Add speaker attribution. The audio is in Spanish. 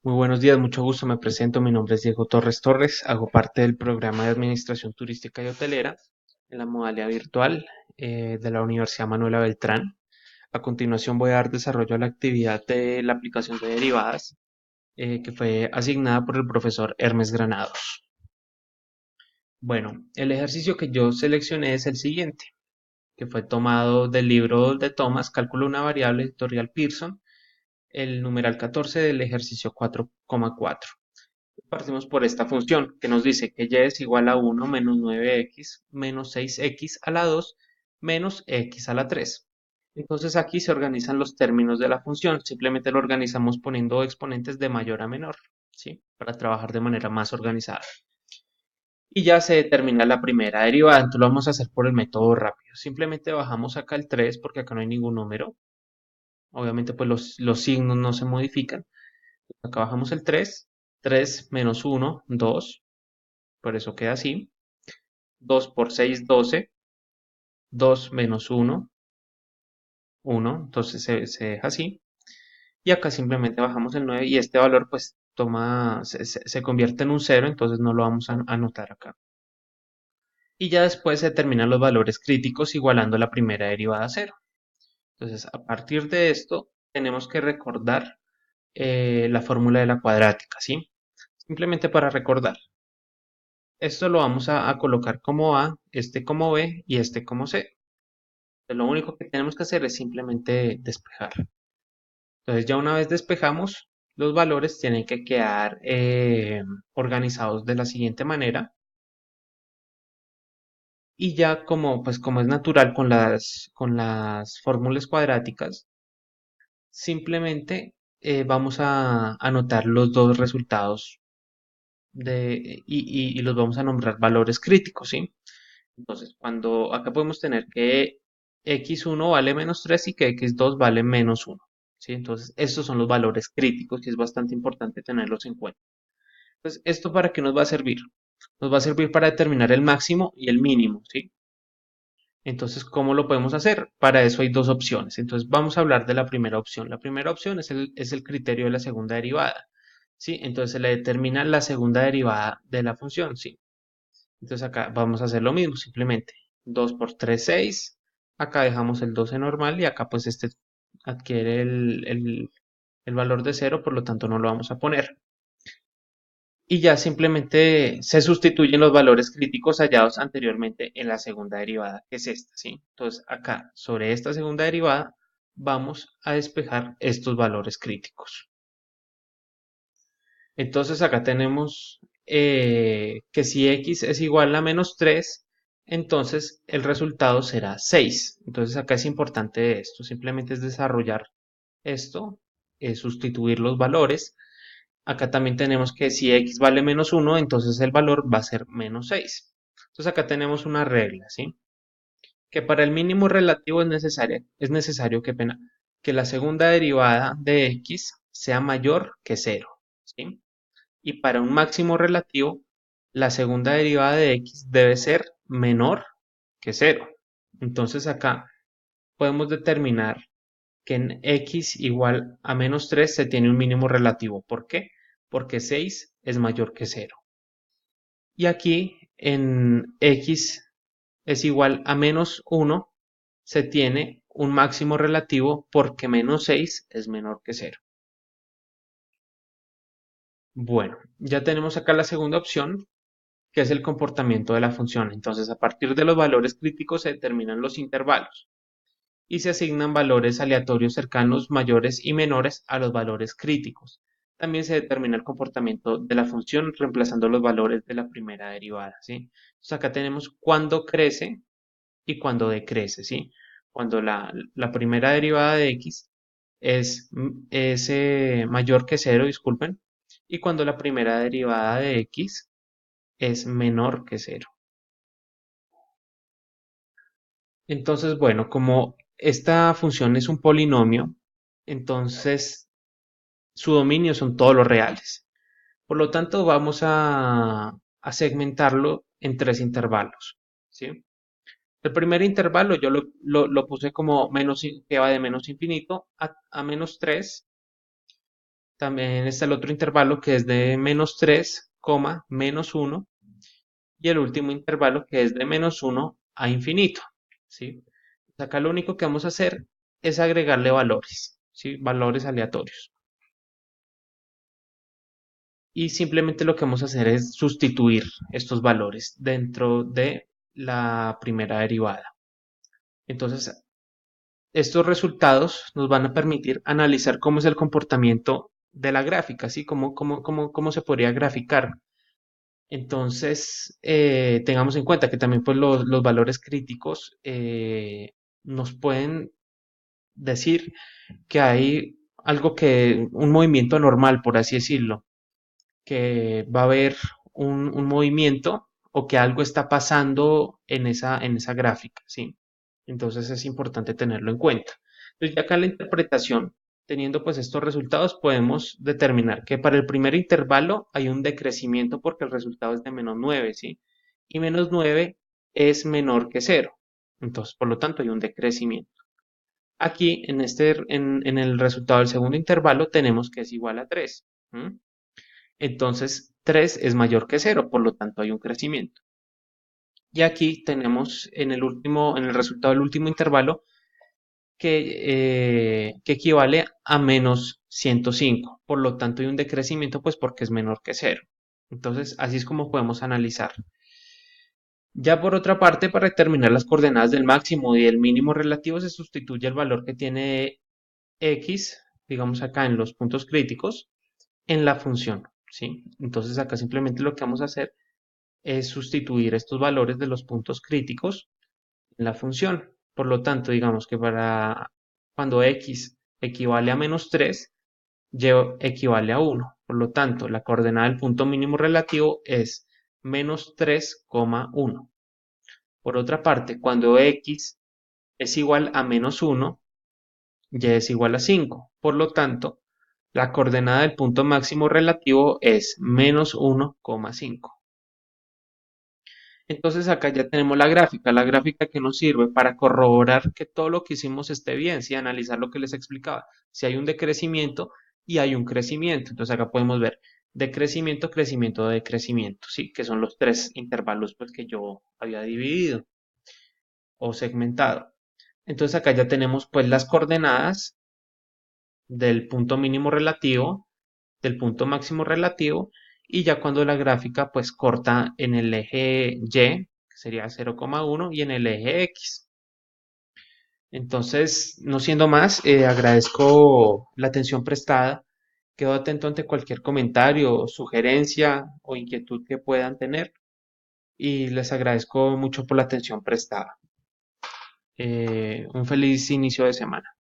Speaker 1: Muy buenos días, mucho gusto. Me presento. Mi nombre es Diego Torres Torres. Hago parte del programa de Administración Turística y Hotelera en la modalidad virtual de la Universidad Manuela Beltrán. A continuación voy a dar desarrollo a la actividad de la aplicación de derivadas que fue asignada por el profesor Hermes Granados. Bueno, el ejercicio que yo seleccioné es el siguiente, que fue tomado del libro de Thomas, Cálculo de una variable, editorial Pearson, el numeral 14 del ejercicio 4,4. Partimos por esta función que nos dice que y es igual a 1 menos 9x menos 6x a la 2 menos x a la 3. Entonces aquí se organizan los términos de la función. Simplemente lo organizamos poniendo exponentes de mayor a menor, ¿sí? Para trabajar de manera más organizada. Y ya se determina la primera derivada. Entonces lo vamos a hacer por el método rápido. Simplemente bajamos acá el 3 porque acá no hay ningún número. Obviamente pues los signos no se modifican. Acá bajamos el 3. 3 menos 1, 2. Por eso queda así. 2 por 6, 12. 2 menos 1, 1. Entonces se deja así. Y acá simplemente bajamos el 9 y este valor pues se convierte en un cero, entonces no lo vamos a anotar acá. Y ya después se determinan los valores críticos igualando la primera derivada a cero. Entonces a partir de esto tenemos que recordar la fórmula de la cuadrática, ¿sí? Simplemente para recordar. Esto lo vamos a colocar como A, este como B y este como C. Lo único que tenemos que hacer es simplemente despejar. Entonces ya una vez despejamos, los valores tienen que quedar organizados de la siguiente manera. Y ya como es natural con las fórmulas cuadráticas, simplemente vamos a anotar los dos resultados y los vamos a nombrar valores críticos, ¿sí? Entonces, cuando acá podemos tener que x1 vale menos 3 y que x2 vale menos 1, ¿sí? Entonces, estos son los valores críticos que es bastante importante tenerlos en cuenta. Entonces, ¿esto para qué nos va a servir? Nos va a servir para determinar el máximo y el mínimo, ¿sí? Entonces, ¿cómo lo podemos hacer? Para eso hay dos opciones. Entonces, vamos a hablar de la primera opción. La primera opción es el criterio de la segunda derivada, ¿sí? Entonces, se le determina la segunda derivada de la función, ¿sí? Entonces acá vamos a hacer lo mismo, simplemente 2 por 3, 6. Acá dejamos el 12 normal y acá pues este adquiere el valor de cero, por lo tanto no lo vamos a poner. Y ya simplemente se sustituyen los valores críticos hallados anteriormente en la segunda derivada, que es esta, ¿sí? Entonces acá sobre esta segunda derivada vamos a despejar estos valores críticos. Entonces acá tenemos que si x es igual a menos 3, entonces el resultado será 6. Entonces acá es importante esto, simplemente es desarrollar esto, sustituir los valores. Acá también tenemos que si x vale menos 1, entonces el valor va a ser menos 6. Entonces acá tenemos una regla, ¿sí? Que para el mínimo relativo es necesario que la segunda derivada de x sea mayor que 0, ¿sí? Y para un máximo relativo, la segunda derivada de x debe ser menor que cero. Entonces acá podemos determinar que en x igual a menos 3 se tiene un mínimo relativo. ¿Por qué? Porque 6 es mayor que cero. Y aquí en x es igual a menos 1 se tiene un máximo relativo porque menos 6 es menor que cero. Bueno, ya tenemos acá la segunda opción, que es el comportamiento de la función. Entonces, a partir de los valores críticos se determinan los intervalos y se asignan valores aleatorios cercanos mayores y menores a los valores críticos. También se determina el comportamiento de la función reemplazando los valores de la primera derivada, ¿sí? Entonces, acá tenemos cuándo crece y cuándo decrece, ¿sí? Cuando la primera derivada de x es mayor que cero, disculpen, y cuando la primera derivada de x es menor que cero. Entonces, bueno, como esta función es un polinomio, entonces su dominio son todos los reales. Por lo tanto, vamos a segmentarlo en tres intervalos, ¿sí? El primer intervalo yo lo puse como que va de menos infinito a menos 3 También está el otro intervalo que es de -3, -1 y el último intervalo que es de -1 a infinito, ¿sí? Acá lo único que vamos a hacer es agregarle valores, ¿sí? Valores aleatorios. Y simplemente lo que vamos a hacer es sustituir estos valores dentro de la primera derivada. Entonces, estos resultados nos van a permitir analizar cómo es el comportamiento de la gráfica, ¿sí? Cómo se podría graficar. Entonces, tengamos en cuenta que también pues, los valores críticos nos pueden decir que hay un movimiento anormal, por así decirlo, que va a haber un movimiento o que algo está pasando en esa gráfica, ¿sí? Entonces es importante tenerlo en cuenta. Entonces ya acá en la interpretación, teniendo pues estos resultados, podemos determinar que para el primer intervalo hay un decrecimiento porque el resultado es de -9, ¿sí? Y -9 es menor que 0. Entonces, por lo tanto, hay un decrecimiento. Aquí, en el resultado del segundo intervalo, tenemos que es igual a 3. ¿M? Entonces, 3 es mayor que 0, por lo tanto hay un crecimiento. Y aquí tenemos en el resultado del último intervalo que equivale a -105. Por lo tanto, hay un decrecimiento, pues porque es menor que 0. Entonces, así es como podemos analizar. Ya por otra parte, para determinar las coordenadas del máximo y del mínimo relativo, se sustituye el valor que tiene x, digamos acá en los puntos críticos, en la función, ¿sí? Entonces acá simplemente lo que vamos a hacer es sustituir estos valores de los puntos críticos en la función. Por lo tanto, digamos que para cuando x equivale a -3, y equivale a 1. Por lo tanto, la coordenada del punto mínimo relativo es -3,1. Por otra parte, cuando x es igual a -1, y es igual a 5. Por lo tanto, la coordenada del punto máximo relativo es -1,5. Entonces acá ya tenemos la gráfica que nos sirve para corroborar que todo lo que hicimos esté bien, ¿sí? Analizar lo que les explicaba, si hay un decrecimiento y hay un crecimiento. Entonces acá podemos ver decrecimiento, crecimiento, decrecimiento, ¿sí? Que son los tres intervalos pues, que yo había dividido o segmentado. Entonces acá ya tenemos pues las coordenadas del punto mínimo relativo, del punto máximo relativo, y ya cuando la gráfica pues corta en el eje Y, que sería 0,1, y en el eje X. Entonces, no siendo más, agradezco la atención prestada. Quedo atento ante cualquier comentario, sugerencia o inquietud que puedan tener y les agradezco mucho por la atención prestada. Un feliz inicio de semana.